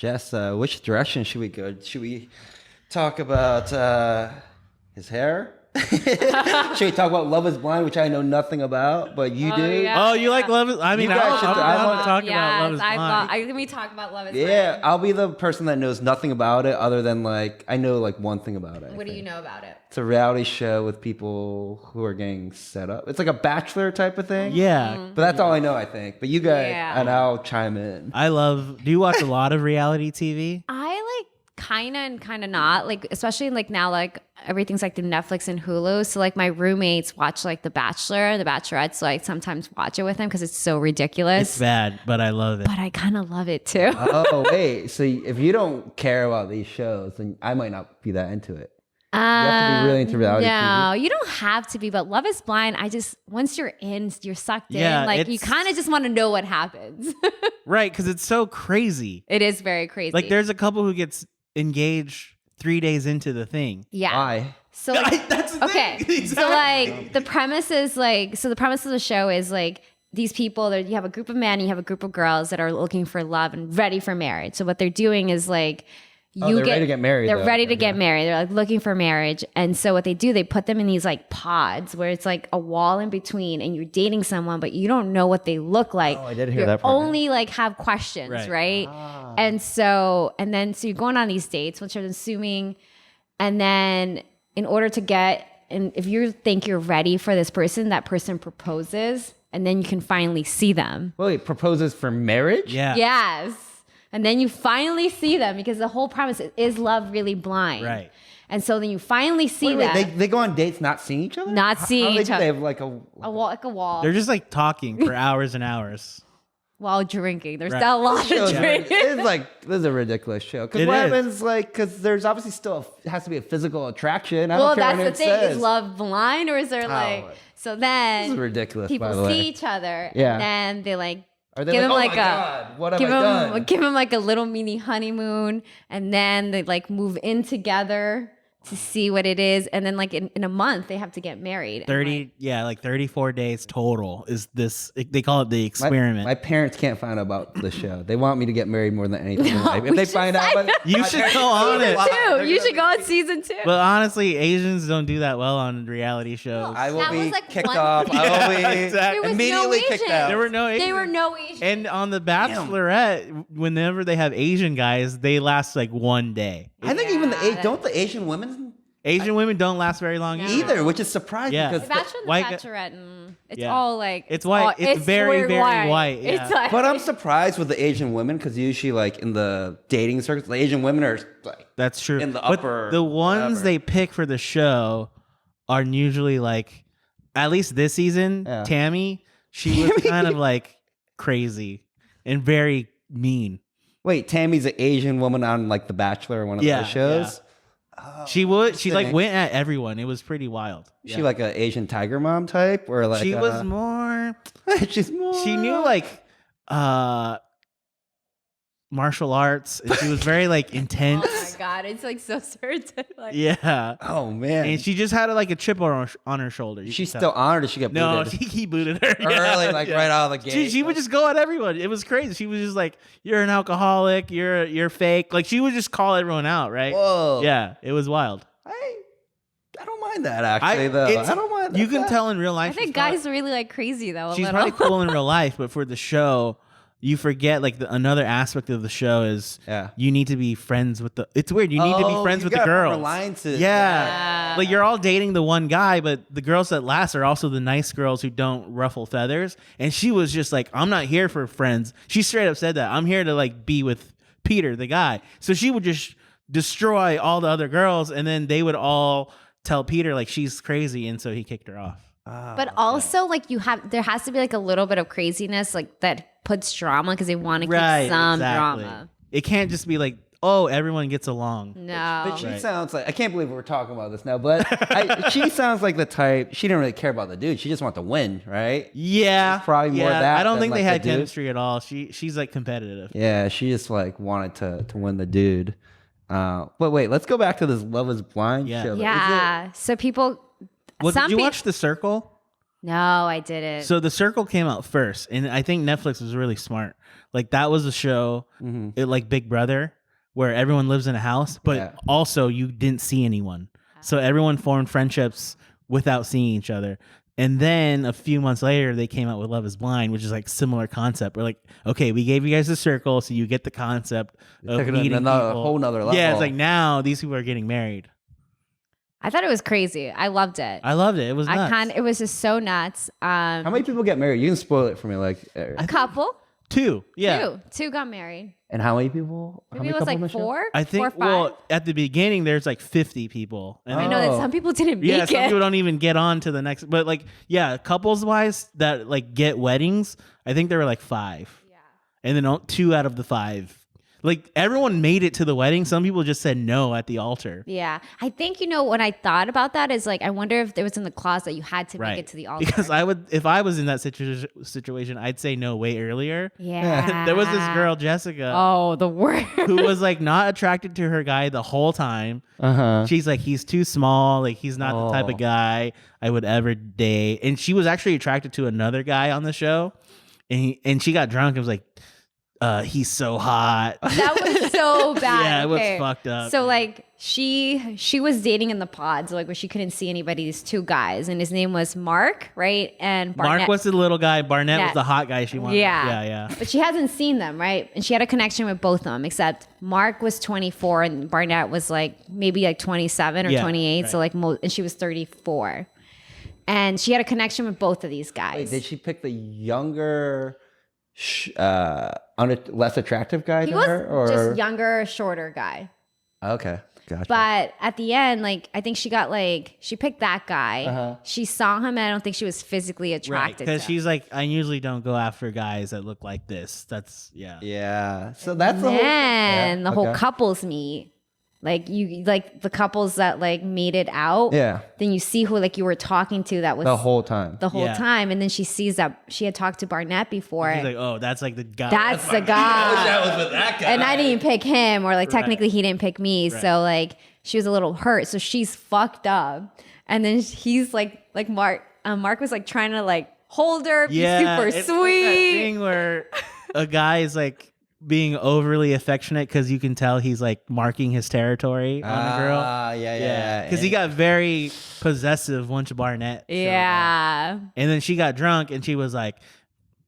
Jess, which direction should we go? Should we talk about his hair? Should we talk about Love is Blind, which I know nothing about, but you do? Yeah, you like Love is... I mean, I want to talk about Love is Blind. Let me talk about Love is Blind. Yeah, I'll be the person that knows nothing about it other than, like, I know, like, one thing about it. What do you know about it? It's a reality show with people who are getting set up. It's like a Bachelor type of thing. Yeah. But that's all I know, I think. But you guys, Yeah. and I'll chime in. Do you watch a lot of reality TV? I like kind of and kind of not, like, especially like now, like everything's like through Netflix and Hulu. So like my roommates watch like The Bachelor and The Bachelorette. So I sometimes watch it with them because it's so ridiculous. It's bad, but I love it. But I kind of love it too. Oh, wait. So if you don't care about these shows, then I might not be that into it. You have to be really into reality No, TV. you don't have to be. But Love is Blind, once you're in, you're sucked Yeah, in. Like you kind of just want to know what happens. Right, because it's so crazy. It is very crazy. Like there's a couple who gets engaged 3 days into the thing. yeah. Why? So like, That's the okay. thing. So like the premise is like, so the premise of the show is like these people, you have a group of men, you have a group of girls that are looking for love and ready for marriage. So what they're doing is like, they're ready to get married, They're though. ready to get married. They're like looking for marriage. And so what they do, they put them in these like pods where it's like a wall in between and you're dating someone, but you don't know what they look like. Oh, I did hear you that part. only like have questions, right? And so you're going on these dates, which are assuming, and then in order to get, and if you think you're ready for this person, that person proposes and then you can finally see them. Wait, proposes for marriage? Yeah. Yes. And then you finally see them because the whole premise is love really blind. Right. And so then you finally see Wait, them. they go on dates not seeing each other? Not seeing How each do other. They have like a wall, like a wall They're just like talking for hours and hours. while drinking. There's Right. not a lot of show. drinking. It's like, this is a ridiculous show. Because It what is. happens, like, because there's obviously still has to be a physical attraction. I Well, don't care that's what the it thing. says. Is love blind or is there like? So then This is ridiculous, people by the way. see each other. Yeah. And then they like Are they give him like, like oh my a God, what have I done? give him like a little mini honeymoon, and then they like move in together to see what it is, and then like in a month they have to get married. And, 30, like 34 days total is this. They call it the My- experiment. My parents can't find out about the show. They want me to get married more than anything in life. If we they should find out, sign up. You should go on it. You should go on season 2. But honestly, Asians don't do that well on reality shows. I will That be was like kicked one- off. I will be exactly. There was immediately no kicked Asian. out. There were no Asians. They were no Asian. And on The Bachelorette, whenever they have Asian guys, they last like 1 day. I think even Yeah, don't the Asian women Asian women don't last very long either, which is surprising Yeah. because The Bachelor and the white- Bachelorette, it's Yeah. all like It's white. all- It's very, weird very white, yeah. It's like, But I'm surprised with the Asian women because usually, like in the dating circles, the Asian women are like, That's true. in the But upper the ones whatever. they pick for the show are usually like, at least this season, Yeah. Tammy, she was kind of like crazy and very mean. wait, Tammy's an Asian woman on like The Bachelor or one of Yeah, those shows. She like interesting. went at everyone. It was pretty wild. Is she like an Asian tiger mom type or like She was more. she's more. She knew like martial arts, and she was very like oh intense. my god, it's like so certain. Like, Yeah, Oh man, and she just had like a chip on her shoulder. You she's could still tell. on, or did she get No, booted? he booted her early, like right out of the gate. She would just go at everyone. It was crazy. She was just like, "You're an alcoholic. You're fake." Like she would just call everyone out, right? Whoa. Yeah, it was wild. I don't mind that actually though. I don't mind. You can that. tell in real life. I think guys are really like crazy though. She's a probably little. cool in real life, but for the show, you forget like another aspect of the show is you need to be friends with the. It's weird. You need to be friends with the girls. Yeah. Like you're all dating the one guy, but the girls that last are also the nice girls who don't ruffle feathers. And she was just like, I'm not here for friends. She straight up said that. I'm here to like be with Peter, the guy. So she would just destroy all the other girls, and then they would all tell Peter like she's crazy, and so he kicked her off. But also, like there has to be like a little bit of craziness, like that puts drama because they want to keep some drama. It can't just be like, oh, everyone gets along. No, But she sounds like, I can't believe we're talking about this now, but she sounds like the type, she didn't really care about the dude. She just wanted to win, right? Yeah, She's probably more that I don't than, think like, they the had dude. chemistry at all. She's like competitive. Yeah, she just like wanted to win the dude. But wait, let's go back to this Love is Blind show. yeah. So people, Did you watch The Circle? No, I didn't. So The Circle came out first, and I think Netflix was really smart. Like that was a show, it like Big Brother, where everyone lives in a house, but also you didn't see anyone. So everyone formed friendships without seeing each other. And then a few months later, they came out with Love is Blind, which is like similar concept. We're like, okay, we gave you guys a circle, so you get the concept of meeting people. A whole nother level. Yeah, it's like now these people are getting married. I thought it was crazy. I loved it. I loved it. It was nuts. It was just so nuts. How many people get married? You can spoil it for me. Like a couple. 2. Yeah. Two got married. And how many people? Maybe it was like 4. I think. 4 or 5. Well, at the beginning, there's like 50 people. And I know that some people didn't make it. Yeah, some people don't even get on to the next. But like, yeah, couples wise that like get weddings, I think there were like 5. Yeah. And then 2 out of the 5. Like everyone made it to the wedding. Some people just said no at the altar. Yeah. I think, what I thought about that is like, I wonder if there was in the clause that you had to make it to the altar. Because if I was in that situation, I'd say no way earlier. Yeah. There was this girl, Jessica. Oh, the worst. Who was like not attracted to her guy the whole time. She's like, he's too small. Like he's not the type of guy I would ever date. And she was actually attracted to another guy on the show. And she got drunk and was like, he's so hot. That was so bad. Yeah, it was fucked up. So like she was dating in the pods, like where she couldn't see anybody. These 2 guys, and his name was Mark, right? And Barnett. Mark was the little guy. Barnett was the hot guy she wanted. Yeah. But she hasn't seen them, right? And she had a connection with both of them, except Mark was 24 and Barnett was like maybe like 27 or 28. Right. So like and she was 34, and she had a connection with both of these guys. Wait, did she pick the younger? Less attractive guy he to was her, or just younger, shorter guy. Okay, gotcha. But at the end, like I think she picked that guy. She saw him, and I don't think she was physically attracted. Because she's like, I usually don't go after guys that look like this. That's yeah. So that's the whole couples meet. Like you, like the couples that like made it out. Yeah. Then you see who like you were talking to that was the whole time. Time, and then she sees that she had talked to Barnett before. She's like, oh, that's like the guy. That's the guy. That was with that guy. And I didn't pick him, or like technically he didn't pick me. Right. So like she was a little hurt. So she's fucked up. And then he's like Mark was like trying to like hold her, be super sweet. Like that thing where a guy is like being overly affectionate because you can tell he's like marking his territory on the girl. Yeah. Because he got very possessive once Barnett. Yeah. And then she got drunk and she was like,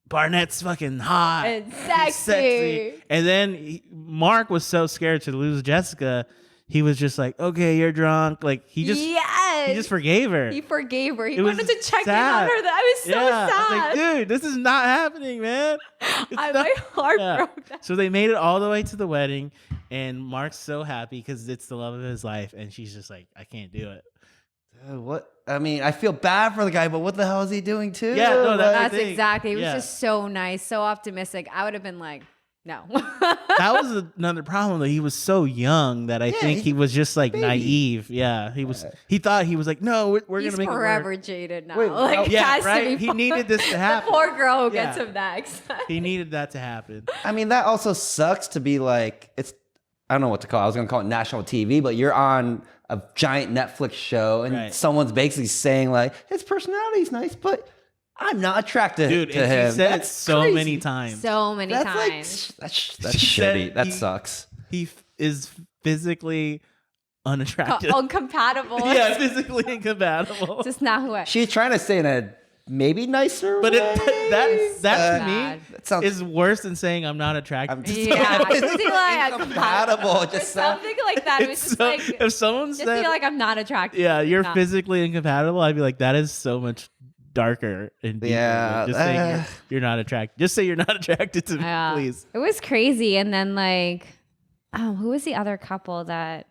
Barnett's fucking hot. And sexy. And then Mark was so scared to lose Jessica. He was just like, okay, you're drunk. Like he just forgave her. He forgave her. He wanted to check in on her. I was so sad. I was like, dude, this is not happening, man. My heart broke. So they made it all the way to the wedding, and Mark's so happy because it's the love of his life, and she's just like, I can't do it. What? I mean, I feel bad for the guy, but what the hell is he doing too? Yeah, no, that's exactly. It was just so nice, so optimistic. I would have been like, no. That was another problem. That he was so young that I think he was just like naive. Yeah, he was. He thought he was like, no, we're gonna make it forever work. jaded now. Wait, like, yeah, right. He needed this to happen. The poor girl who gets him next. He needed that to happen. I mean, that also sucks to be like, I don't know what to call it. I was gonna call it national TV, but you're on a giant Netflix show, and someone's basically saying like, his personality's nice, but I'm not attracted to him. Dude, that's so crazy. many times. So many times. Like, that's shitty. That sucks. He is physically unattractive. Incompatible. Yeah, physically incompatible. Just not who I. She's trying to say in a maybe nicer but way. that to me is worse than saying I'm not attracted to someone. Something like incompatible. Just something like that. It was just like if someone just said feel like I'm not attracted. Yeah, you're physically incompatible. I'd be like, that is so much darker and deeper. Just saying you're not attracted. Just say you're not attracted to me, please. It was crazy. And then like, who was the other couple that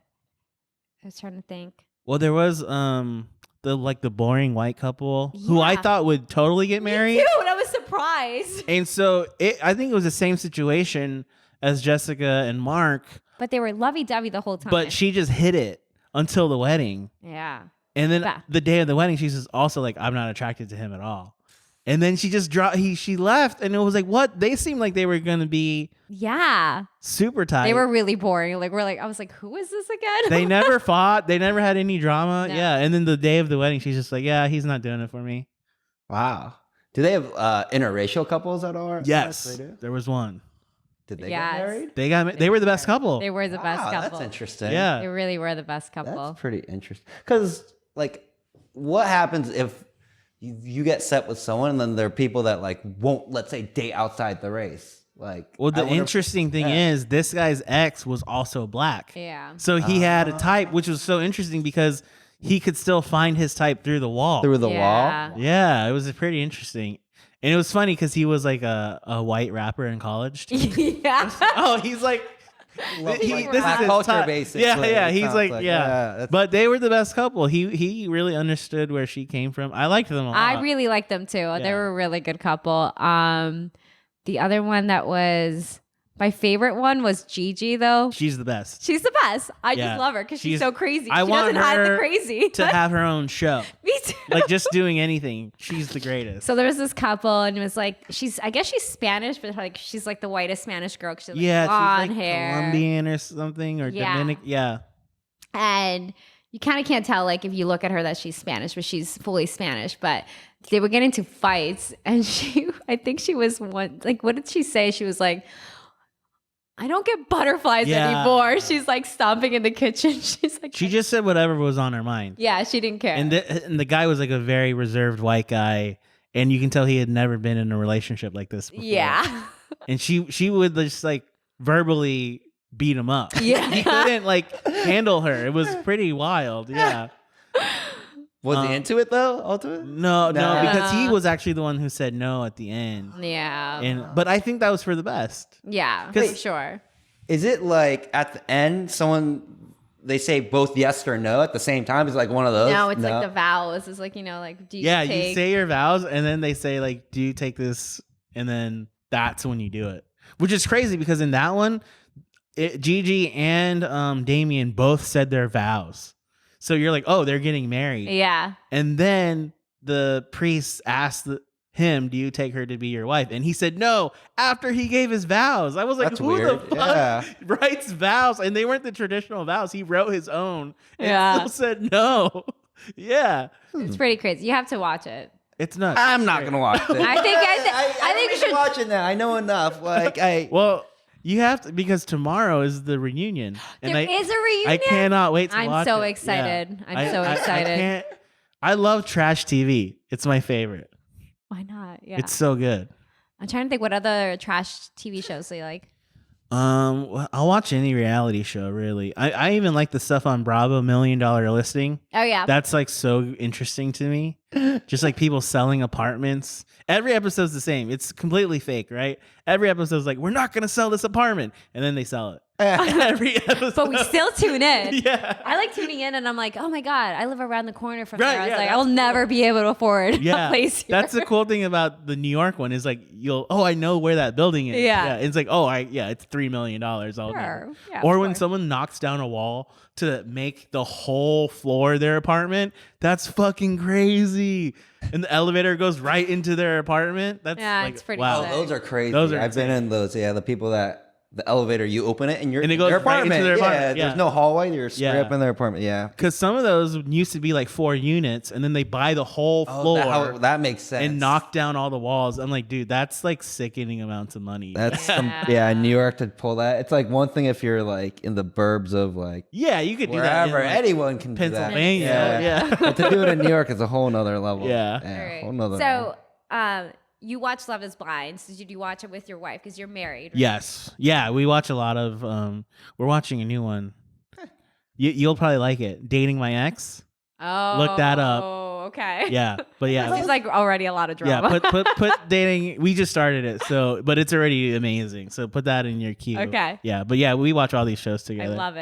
I was trying to think? Well, there was the boring white couple who I thought would totally get married. Me too, and I was surprised. And so I think it was the same situation as Jessica and Mark. But they were lovey-dovey the whole time. But she just hid it until the wedding. Yeah. And then the day of the wedding, she's just also like, I'm not attracted to him at all. And then she just she left, and it was like, what? They seemed like they were going to be super tight. They were really boring. I was like, who is this again? They never fought. They never had any drama. No. Yeah. And then the day of the wedding, she's just like, yeah, he's not doing it for me. Wow. Do they have interracial couples at all? Yes. There was one. Did they Yes. get married? They were the best couple. They were the best Wow, couple. that's interesting. Yeah. They really were the best couple. That's pretty interesting. Because, like, what happens if you get set with someone and then there are people that, like, won't, let's say, date outside the race? Like, Well, the interesting thing is this guy's ex was also black. Yeah. So he had a type, which was so interesting because he could still find his type through the wall. through the Yeah. wall? Yeah, it was pretty interesting. And it was funny because he was like a white rapper in college. Yeah. Oh, he's like, Like this black is his culture, type. basically. Yeah, it he's sounds like, that's- But they were the best couple. He really understood where she came from. I liked them a lot. I really liked them too. They were a really good couple. The other one that was my favorite one was Gigi though. She's the best. She's the best. I Yeah. just love her because she's She's- so crazy. I She want doesn't hide the her crazy. To have her own show. Me too. Like just doing anything. She's the greatest. So there was this couple, and it was like I guess she's Spanish, but like she's like the whitest Spanish girl. 'Cause she has like blonde she's like hair, Colombian or something or Yeah. Dominican. Yeah. and you kind of can't tell like if you look at her that she's Spanish, but she's fully Spanish. But they were getting into fights, and I think she was one like, what did she say? She was like, I don't get butterflies Yeah. anymore. She's like stomping in the kitchen. She's like, She just said whatever was on her mind. yeah, she didn't care. And the guy was like a very reserved white guy, and you can tell he had never been in a relationship like this before. yeah. And she would just like verbally beat him up. Yeah. He couldn't like handle her. It was pretty wild. Yeah. Was he into it though? Ultimately? No, Nah. because he was actually the one who said no at the end. Yeah. But I think that was for the best. Yeah. 'Cause- For sure. Is it like at the end, they say both yes or no at the same time? Is it like one of those? No, it's like the vows. It's like, like, do you Yeah, take... you say your vows, and then they say like, "Do you take this?" And then that's when you do it, which is crazy because in that one, Gigi and Damien both said their vows. So you're like, oh, they're getting married. Yeah. And then the priest asked him, "Do you take her to be your wife?" And he said no after he gave his vows. I was like, That's who weird. the fuck writes vows? And they weren't the traditional vows. He wrote his own and Yeah. still said no. Yeah. It's pretty crazy. You have to watch it. It's nuts. I'm not gonna watch it. I think you should watch it now. I know enough. Like Well, you have to, because tomorrow is the reunion. And There is a reunion? I cannot wait to I'm watch so it. excited. Yeah. I'm so excited. I love trash TV. It's my favorite. Why not? Yeah. It's so good. I'm trying to think what other trash TV shows do you like? I'll watch any reality show, really. I even like the stuff on Bravo, $1 Million Listing. Oh yeah. That's like so interesting to me. Just like people selling apartments. Every episode's the same. It's completely fake, right? Every episode's like, we're not going to sell this apartment. And then they sell it. Every episode. But we still tune in. Yeah. I like tuning in, and I'm like, oh my god, I live around the corner from Right, there. I was yeah, like, that's I'll never be able to afford Yeah. a place here. That's the cool thing about the New York one is like, I know where that building is. Yeah. It's like, it's $3 million. I'll Sure. Yeah, or of when course. someone knocks down a wall to make the whole floor their apartment, that's fucking crazy. And the elevator goes right into their apartment. That's like, it's pretty wow. sick. those are crazy. Those are I've been in those. Yeah, the people that the elevator, you open it and you're And it in goes their right into apartment. their apartment. Yeah, Yeah. there's no hallway. You're straight Yeah. up in their apartment. Yeah. Because some of those used to be like 4 units, and then they buy the whole floor That makes sense. and knock down all the walls. I'm like, dude, that's like sickening amounts of money. That's Yeah. New York to pull that. It's like one thing if you're like in the burbs of like yeah, you could do that. wherever. In, like, Anyone can do that. Pennsylvania. Yeah. But to do it in New York is a whole nother level. Yeah. Alright. Whole nother level. So, you watch Love Is Blind. So did you watch it with your wife? Because you're married. Right? Yes. Yeah, we watch a lot of we're watching a new one. You'll probably like it. Dating My Ex. Oh. Look that up. Oh, okay. Yeah. But yeah. Seems like already a lot of Yeah, drama. put dating. We just started it, but it's already amazing. So put that in your queue. Okay. Yeah, but yeah, we watch all these shows I together. love it.